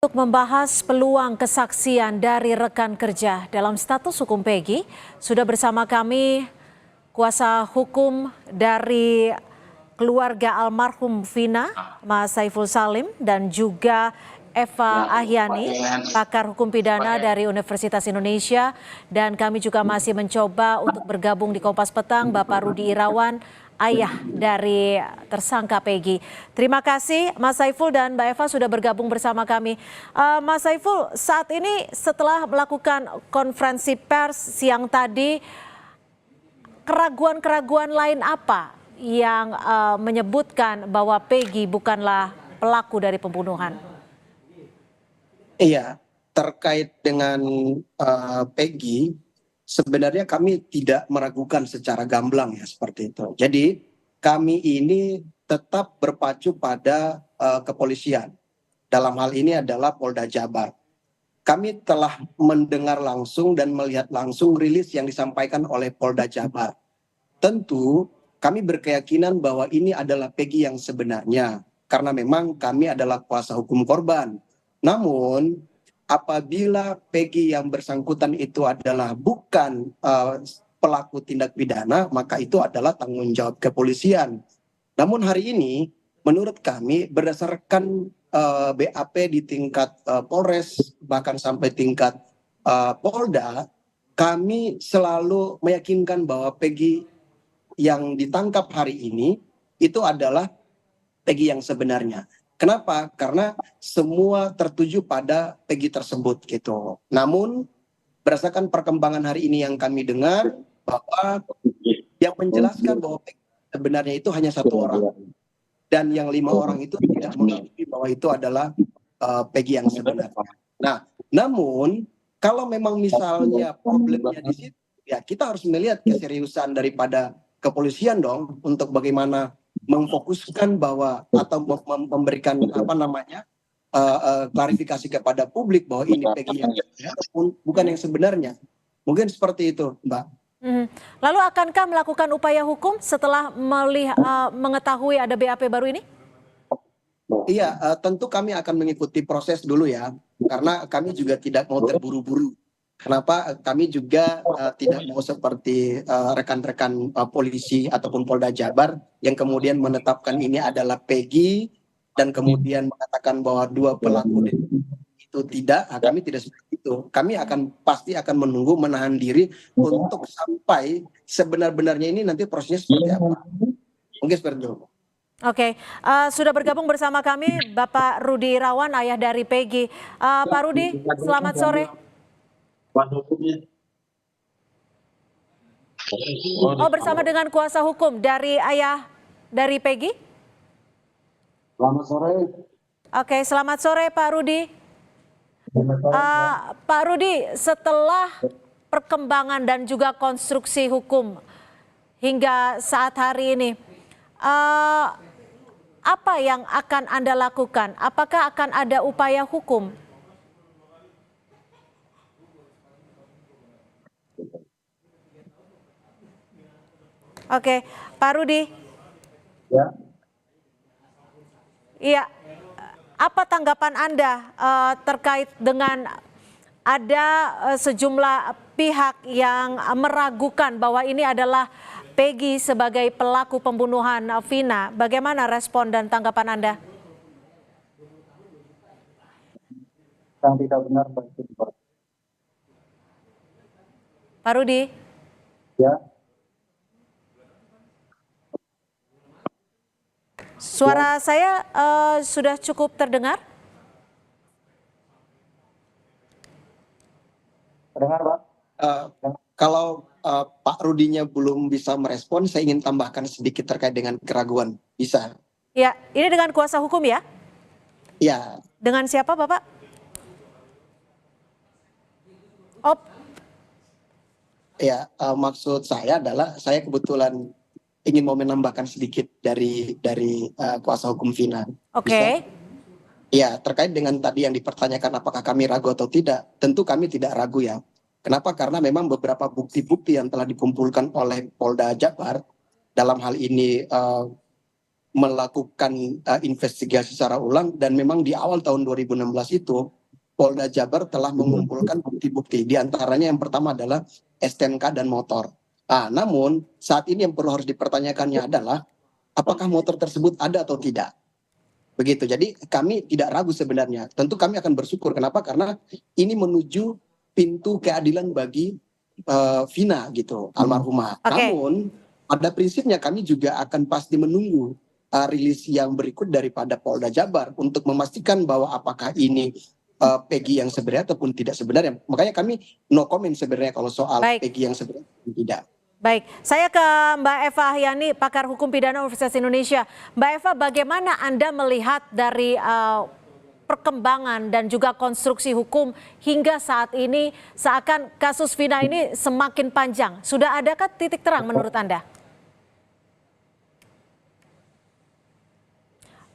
Untuk membahas peluang kesaksian dari rekan kerja dalam status hukum Peggy, sudah bersama kami kuasa hukum dari keluarga almarhum Vina, Mas Saiful Salim, dan juga Eva Ahyani, pakar hukum pidana dari Universitas Indonesia. Dan kami juga masih mencoba untuk bergabung di Kompas Petang, Bapak Rudi Irawan, ayah dari tersangka Peggy. Terima kasih Mas Saiful dan Mbak Eva sudah bergabung bersama kami. Mas Saiful, saat ini setelah melakukan konferensi pers siang tadi, keraguan-keraguan lain apa yang menyebutkan bahwa Peggy bukanlah pelaku dari pembunuhan? Iya, terkait dengan Peggy, sebenarnya kami tidak meragukan secara gamblang ya seperti itu. Jadi kami ini tetap berpacu pada kepolisian. Dalam hal ini adalah Polda Jabar. Kami telah mendengar langsung dan melihat langsung rilis yang disampaikan oleh Polda Jabar. Tentu kami berkeyakinan bahwa ini adalah Peggy yang sebenarnya, karena memang kami adalah kuasa hukum korban. Namun apabila Peggy yang bersangkutan itu adalah bukan pelaku tindak pidana, maka itu adalah tanggung jawab kepolisian. Namun hari ini menurut kami berdasarkan BAP di tingkat Polres bahkan sampai tingkat Polda, kami selalu meyakinkan bahwa Peggy yang ditangkap hari ini itu adalah Peggy yang sebenarnya. Kenapa? Karena semua tertuju pada Peggy tersebut gitu. Namun berdasarkan perkembangan hari ini yang kami dengar bahwa yang menjelaskan bahwa Peggy sebenarnya itu hanya satu orang dan yang 5 orang itu tidak mengakui bahwa itu adalah Peggy yang sebenarnya. Nah, namun kalau memang misalnya problemnya di situ, ya kita harus melihat keseriusan daripada kepolisian dong untuk bagaimana memfokuskan bahwa atau memberikan klarifikasi kepada publik bahwa ini Peggy yang bukan yang sebenarnya. Mungkin seperti itu, Mbak. Lalu akankah melakukan upaya hukum setelah mengetahui ada BAP baru ini? Iya, tentu kami akan mengikuti proses dulu ya, karena kami juga tidak mau terburu-buru. Kenapa? Kami juga tidak mau seperti rekan-rekan polisi ataupun Polda Jabar yang kemudian menetapkan ini adalah Peggy dan kemudian mengatakan bahwa 2 pelaku itu tidak. Nah, kami tidak seperti itu. Kami pasti akan menunggu, menahan diri untuk sampai sebenar-benarnya ini nanti prosesnya seperti apa. Mungkin seperti itu. Oke, sudah bergabung bersama kami Bapak Rudi Irawan, ayah dari Peggy. Pak Rudi, selamat sore. Oh, bersama dengan kuasa hukum dari ayah dari Peggy? Selamat sore. Oke, selamat sore Pak Rudi. Pak Rudi, setelah perkembangan dan juga konstruksi hukum hingga saat hari ini, apa yang akan Anda lakukan? Apakah akan ada upaya hukum? Oke, Pak Rudi. Ya. Iya, apa tanggapan Anda terkait dengan ada sejumlah pihak yang meragukan bahwa ini adalah Peggy sebagai pelaku pembunuhan Vina? Bagaimana respon dan tanggapan Anda? Yang tidak benar, Pak Rudi. Ya. Suara saya sudah cukup terdengar? Terdengar, Pak. Kalau Pak Rudinya belum bisa merespon, saya ingin tambahkan sedikit terkait dengan keraguan. Bisa? Ya, ini dengan kuasa hukum ya? Ya. Dengan siapa, Bapak? Oh. Ya, maksud saya adalah saya kebetulan ingin mau menambahkan sedikit dari kuasa hukum Vina. Oke. Ya, terkait dengan tadi yang dipertanyakan apakah kami ragu atau tidak, tentu kami tidak ragu ya. Kenapa? Karena memang beberapa bukti-bukti yang telah dikumpulkan oleh Polda Jabar dalam hal ini melakukan investigasi secara ulang, dan memang di awal tahun 2016 itu Polda Jabar telah mengumpulkan bukti-bukti. Di antaranya yang pertama adalah STNK dan motor. Namun saat ini yang perlu harus dipertanyakannya adalah apakah motor tersebut ada atau tidak. Begitu. Jadi kami tidak ragu sebenarnya. Tentu kami akan bersyukur. Kenapa? Karena ini menuju pintu keadilan bagi Vina gitu, almarhumah. Namun pada prinsipnya kami juga akan pasti menunggu rilis yang berikut daripada Polda Jabar untuk memastikan bahwa apakah ini Peggy yang sebenarnya ataupun tidak sebenarnya. Makanya kami no comment sebenarnya kalau soal Peggy yang sebenarnya tidak. Baik, saya ke Mbak Eva Ahyani, pakar hukum pidana Universitas Indonesia. Mbak Eva, bagaimana Anda melihat dari perkembangan dan juga konstruksi hukum hingga saat ini, seakan kasus Vina ini semakin panjang? Sudah adakah titik terang menurut Anda?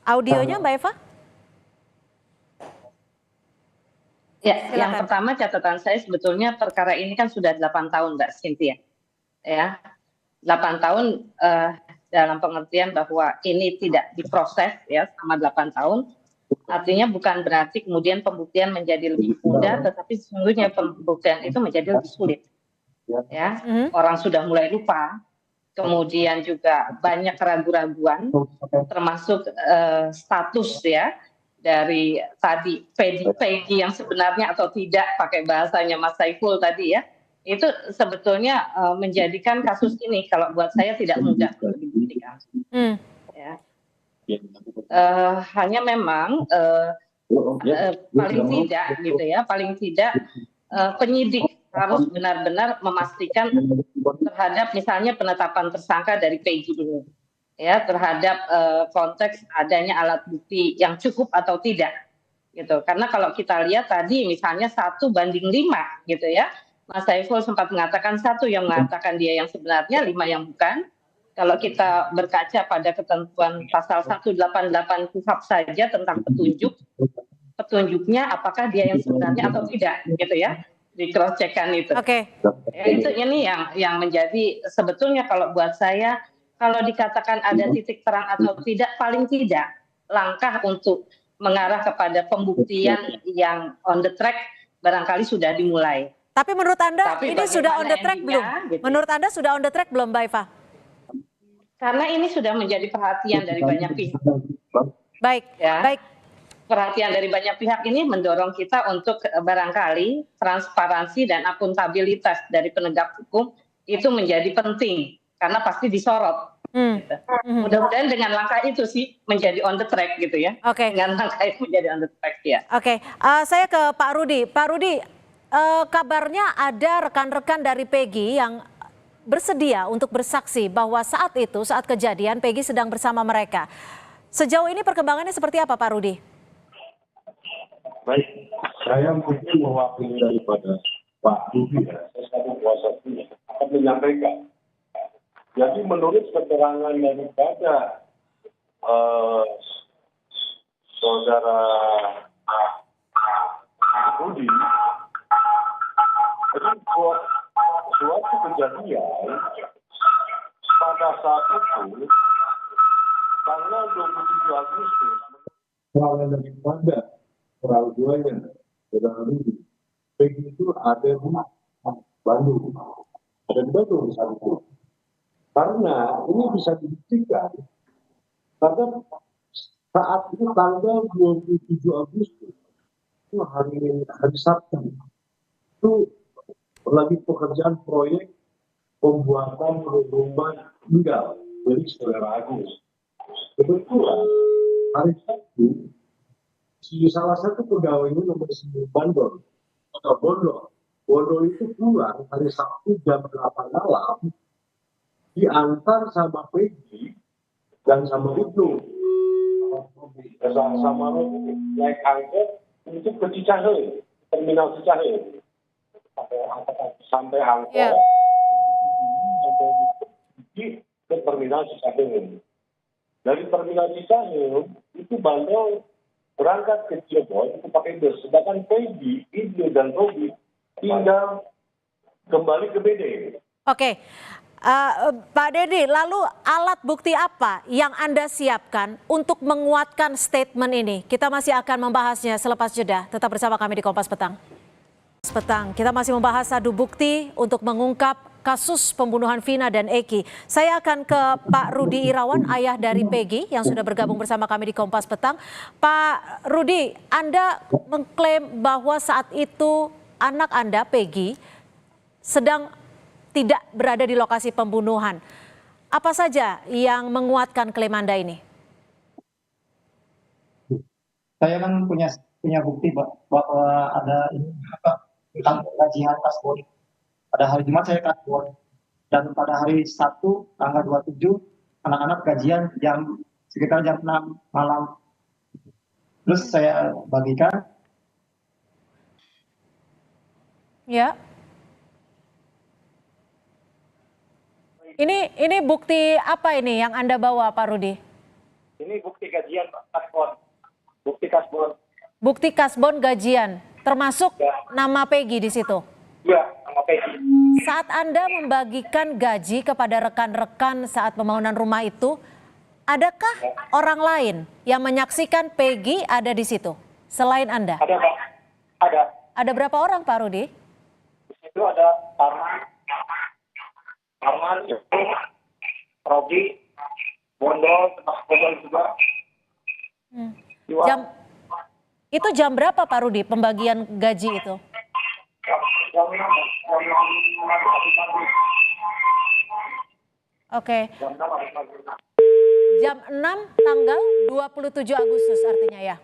Audionya Mbak Eva? Ya, yang pertama catatan saya sebetulnya perkara ini kan sudah 8 tahun Mbak Cynthia. Ya, 8 tahun dalam pengertian bahwa ini tidak diproses ya selama 8 tahun. Artinya bukan berarti kemudian pembuktian menjadi lebih mudah, tetapi sesungguhnya pembuktian itu menjadi lebih sulit. Ya, orang sudah mulai lupa, kemudian juga banyak keraguan-raguan, termasuk status ya dari tadi Peggy yang sebenarnya atau tidak, pakai bahasanya Mas Saiful tadi ya, itu sebetulnya menjadikan kasus ini kalau buat saya tidak mudah untuk dibuktikan. Ya. Hanya memang paling tidak gitu ya, paling tidak penyidik harus benar-benar memastikan terhadap misalnya penetapan tersangka dari Peggy ini, ya, terhadap konteks adanya alat bukti yang cukup atau tidak, gitu. Karena kalau kita lihat tadi misalnya 1 banding 5 gitu ya, Mas Saiful sempat mengatakan 1 yang mengatakan dia yang sebenarnya, 5 yang bukan. Kalau kita berkaca pada ketentuan pasal 188 KUHP saja tentang petunjuknya apakah dia yang sebenarnya atau tidak, gitu ya, di cross check-kan itu. Ya, itu ini yang menjadi sebetulnya kalau buat saya, kalau dikatakan ada titik terang atau tidak, paling tidak langkah untuk mengarah kepada pembuktian yang on the track barangkali sudah dimulai. Tapi menurut Anda ini sudah on the track belum? Gitu. Menurut Anda sudah on the track belum, Mbak Eva? Karena ini sudah menjadi perhatian dari banyak pihak. Baik, ya. baik. Perhatian dari banyak pihak ini mendorong kita untuk barangkali transparansi dan akuntabilitas dari penegak hukum itu menjadi penting karena pasti disorot. Gitu. Mudah-mudahan dengan langkah itu sih menjadi on the track gitu ya. Dengan langkah itu menjadi on the track ya. Saya ke Pak Rudi. Pak Rudi, kabarnya ada rekan-rekan dari Peggy yang bersedia untuk bersaksi bahwa saat itu, saat kejadian Peggy sedang bersama mereka. Sejauh ini perkembangannya seperti apa, Pak Rudi? Baik, saya mungkin mewakili daripada Pak Rudi ya, saya selaku kuasa hukumnya akan menyampaikan. Jadi menurut keterangan daripada saudara Rudi, jadi suatu kejadian pada saat itu tanggal 27 Agustus daripada peraduannya saudara Rudi, Peggy itu ada di Bandung, saat itu. Karena ini bisa dibuktikan karena saat itu tanggal 27 Agustus itu hari Sabtu itu lagi pekerjaan proyek pembuatan rumah tinggal dari saudara Agus. Kebetulan hari Sabtu salah satu pegawainya nomor 9 Bondo itu pulang hari Sabtu jam 8 malam, diantar sama Peggy dan sama Ibnu sama Robi naik angkot untuk ke Cicahe, terminal Cicahe sampai angkot ke terminal Cicahe. Dari terminal Cicahe itu Bando berangkat ke Cirebon itu pakai bus, sedangkan Peggy, Ibnu dan Robi tinggal kembali ke BD. Pak Dedi, lalu alat bukti apa yang Anda siapkan untuk menguatkan statement ini? Kita masih akan membahasnya selepas jeda. Tetap bersama kami di Kompas Petang. Kita masih membahas adu bukti untuk mengungkap kasus pembunuhan Vina dan Eki. Saya akan ke Pak Rudi Irawan, ayah dari Peggy yang sudah bergabung bersama kami di Kompas Petang. Pak Rudi, Anda mengklaim bahwa saat itu anak Anda, Peggy, sedang tidak berada di lokasi pembunuhan. Apa saja yang menguatkan klaim Anda ini? Saya kan punya bukti bahwa ada ini tentang gajian kasbon. Pada hari Jumat saya kasbon dan pada hari Sabtu tanggal 27 anak-anak gajian sekitar jam 6 malam. Terus saya bagikan. Ya. Ini bukti apa ini yang Anda bawa, Pak Rudi? Ini bukti gajian kasbon. Bukti kasbon. Bukti kasbon gajian, termasuk nama Peggy di situ. Iya, nama Peggy. Saat Anda membagikan gaji kepada rekan-rekan saat pembangunan rumah itu, adakah orang lain yang menyaksikan Peggy ada di situ selain Anda? Ada, Pak. Ada. Ada berapa orang, Pak Rudi? Di situ ada Arman, Robi, Bondol, juga. Jam berapa, Pak Rudi, pembagian gaji itu? Oke. Jam 6 tanggal 27 Agustus artinya ya.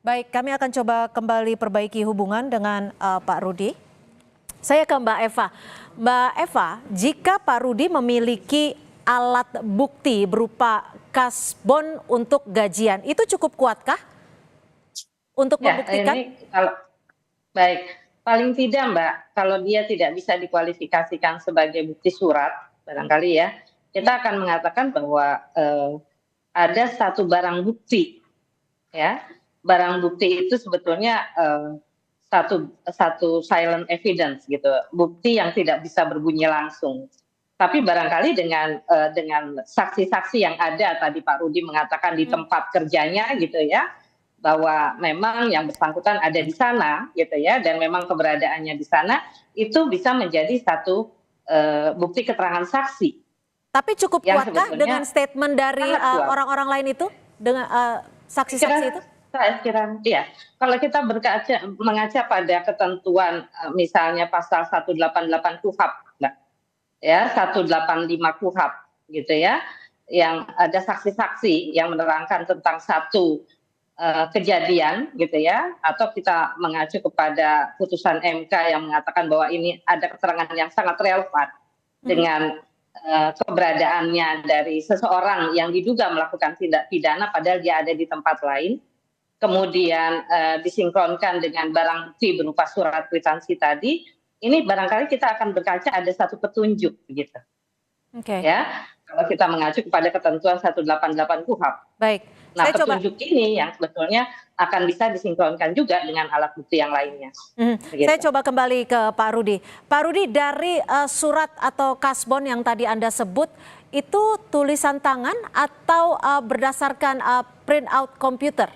Baik, kami akan coba kembali perbaiki hubungan dengan Pak Rudi. Saya ke Mbak Eva. Mbak Eva, jika Pak Rudi memiliki alat bukti berupa kasbon untuk gajian, itu cukup kuatkah untuk membuktikan? Baik, paling tidak Mbak, kalau dia tidak bisa dikualifikasikan sebagai bukti surat, barangkali ya, kita akan mengatakan bahwa ada satu barang bukti, ya. Barang bukti itu sebetulnya satu silent evidence gitu, bukti yang tidak bisa berbunyi langsung. Tapi barangkali dengan saksi-saksi yang ada, tadi Pak Rudi mengatakan di tempat kerjanya gitu ya, bahwa memang yang bersangkutan ada di sana gitu ya, dan memang keberadaannya di sana, itu bisa menjadi satu bukti keterangan saksi. Tapi cukup kuatkah dengan statement dari orang-orang lain itu, dengan saksi-saksi itu? Saya kira, iya. Kalau kita mengaca pada ketentuan misalnya pasal 188 KUHP, Mbak, ya 185 KUHP, gitu ya, yang ada saksi-saksi yang menerangkan tentang satu kejadian, gitu ya, atau kita mengacu kepada putusan MK yang mengatakan bahwa ini ada keterangan yang sangat relevan dengan keberadaannya dari seseorang yang diduga melakukan tindak pidana padahal dia ada di tempat lain. Kemudian disinkronkan dengan barang bukti berupa surat kwitansi tadi, ini barangkali kita akan berkaca ada satu petunjuk begitu. Oke. Ya, kalau kita mengacu kepada ketentuan 188 KUHP. Baik. Nah, petunjuk ini yang sebetulnya akan bisa disinkronkan juga dengan alat bukti yang lainnya. Saya coba kembali ke Pak Rudi. Pak Rudi, dari surat atau kasbon yang tadi Anda sebut, itu tulisan tangan atau berdasarkan print out komputer?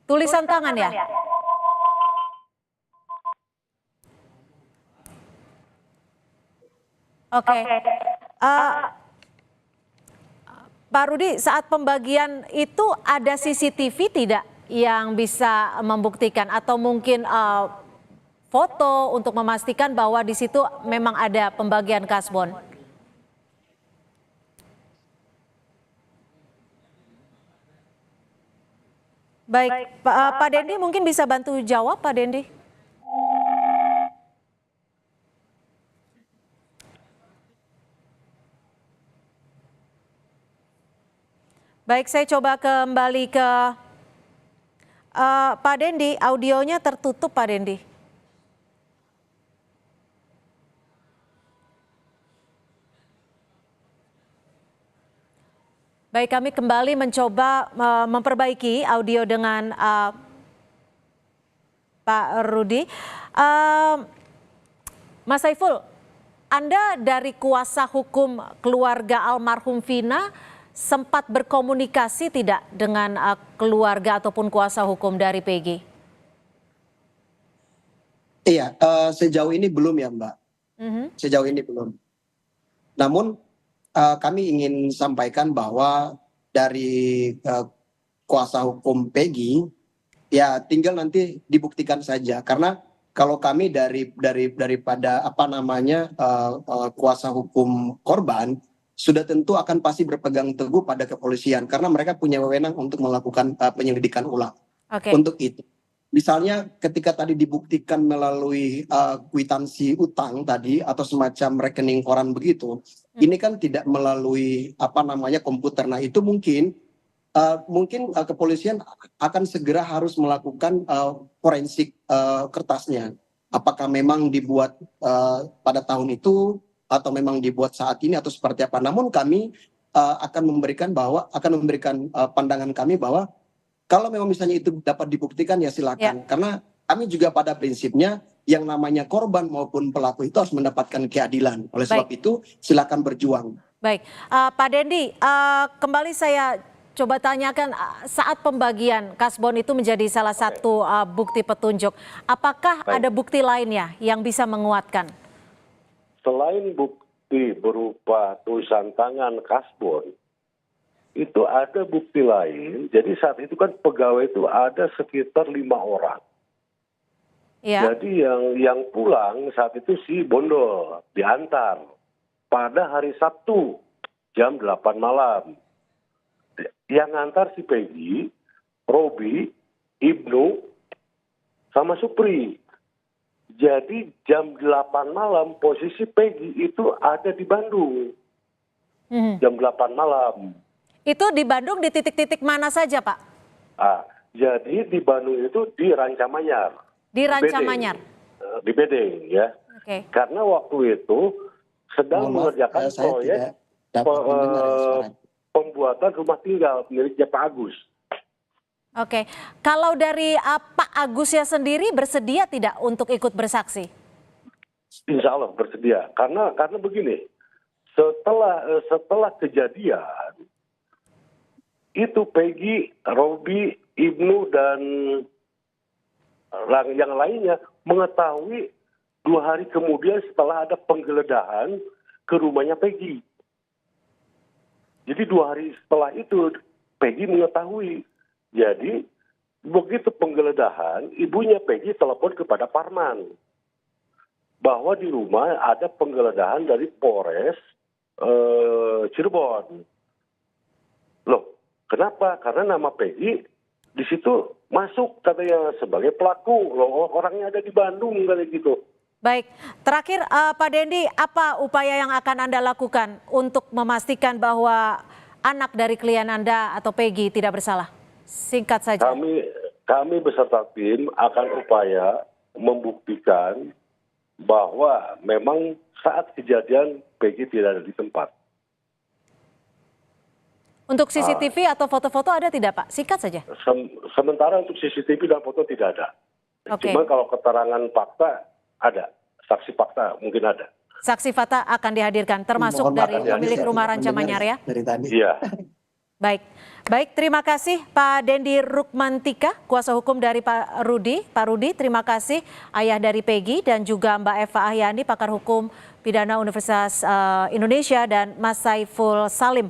Tulisan tangan ya? Oke. Pak Rudi, saat pembagian itu ada CCTV tidak yang bisa membuktikan atau mungkin foto untuk memastikan bahwa di situ memang ada pembagian kasbon? Baik, Pak Dendi mungkin bisa bantu jawab, Pak Dendi. Baik, saya coba kembali ke Pak Dendi, audionya tertutup Pak Dendi. Baik, kami kembali mencoba memperbaiki audio dengan Pak Rudi. Mas Saiful, Anda dari kuasa hukum keluarga almarhum Vina sempat berkomunikasi tidak dengan keluarga ataupun kuasa hukum dari Peggy? Iya, sejauh ini belum ya Mbak. Sejauh ini belum. Namun kami ingin sampaikan bahwa dari kuasa hukum Peggy ya tinggal nanti dibuktikan saja, karena kalau kami daripada kuasa hukum korban sudah tentu akan pasti berpegang teguh pada kepolisian karena mereka punya wewenang untuk melakukan penyelidikan ulang. Untuk itu misalnya ketika tadi dibuktikan melalui kwitansi utang tadi atau semacam rekening koran begitu, ini kan tidak melalui komputer. Nah itu mungkin kepolisian akan segera harus melakukan forensik kertasnya. Apakah memang dibuat pada tahun itu atau memang dibuat saat ini atau seperti apa? Namun kami akan memberikan pandangan kami bahwa kalau memang misalnya itu dapat dibuktikan ya silakan. Karena kami juga pada prinsipnya yang namanya korban maupun pelaku itu harus mendapatkan keadilan. Oleh sebab itu silakan berjuang. Baik, Pak Dendi, kembali saya coba tanyakan saat pembagian kasbon itu menjadi salah satu bukti petunjuk. Apakah ada bukti lainnya yang bisa menguatkan? Selain bukti berupa tulisan tangan kasbon, itu ada bukti lain. Jadi saat itu kan pegawai itu ada sekitar 5 orang. Ya. Jadi yang pulang saat itu si Bondol diantar pada hari Sabtu jam 8 malam. Yang ngantar si Peggy, Robi, Ibnu, sama Supri. Jadi jam 8 malam posisi Peggy itu ada di Bandung. Jam 8 malam. Itu di Bandung di titik-titik mana saja, Pak? Jadi di Bandung itu di Rancamanyar. Di Rancamanyar? Di Bedeng ya. Karena waktu itu sedang mengerjakan proyek pembuatan rumah tinggal miliknya Pak Agus. Kalau dari Pak Agusnya sendiri bersedia tidak untuk ikut bersaksi? Insya Allah bersedia. Karena begini, setelah kejadian itu Peggy, Robi, Ibnu dan yang lainnya mengetahui 2 hari kemudian setelah ada penggeledahan ke rumahnya Peggy. Jadi 2 hari setelah itu Peggy mengetahui. Jadi begitu penggeledahan, ibunya Peggy telepon kepada Parman bahwa di rumah ada penggeledahan dari Polres Cirebon. Loh, kenapa? Karena nama Peggy di situ masuk katanya sebagai pelaku. Loh, orangnya ada di Bandung kayak gitu. Baik, terakhir Pak Dendi, apa upaya yang akan Anda lakukan untuk memastikan bahwa anak dari klien Anda atau Peggy tidak bersalah? Singkat saja. Kami beserta tim akan upaya membuktikan bahwa memang saat kejadian Peggy tidak ada di tempat. Untuk CCTV atau foto-foto ada tidak, Pak? Singkat saja. Sementara untuk CCTV dan foto tidak ada. Cuma kalau keterangan fakta ada, saksi fakta mungkin ada. Saksi fakta akan dihadirkan, termasuk dari pemilik rumah Rancamanyar ya? Dari tadi. Iya. Baik, terima kasih Pak Dendi Rukmantika, kuasa hukum dari Pak Rudi. Pak Rudi, terima kasih ayah dari Peggy dan juga Mbak Eva Ahyani, pakar hukum pidana Universitas Indonesia, dan Mas Saiful Salim,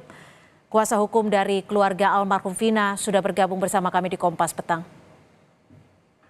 kuasa hukum dari keluarga almarhum Vina, sudah bergabung bersama kami di Kompas Petang.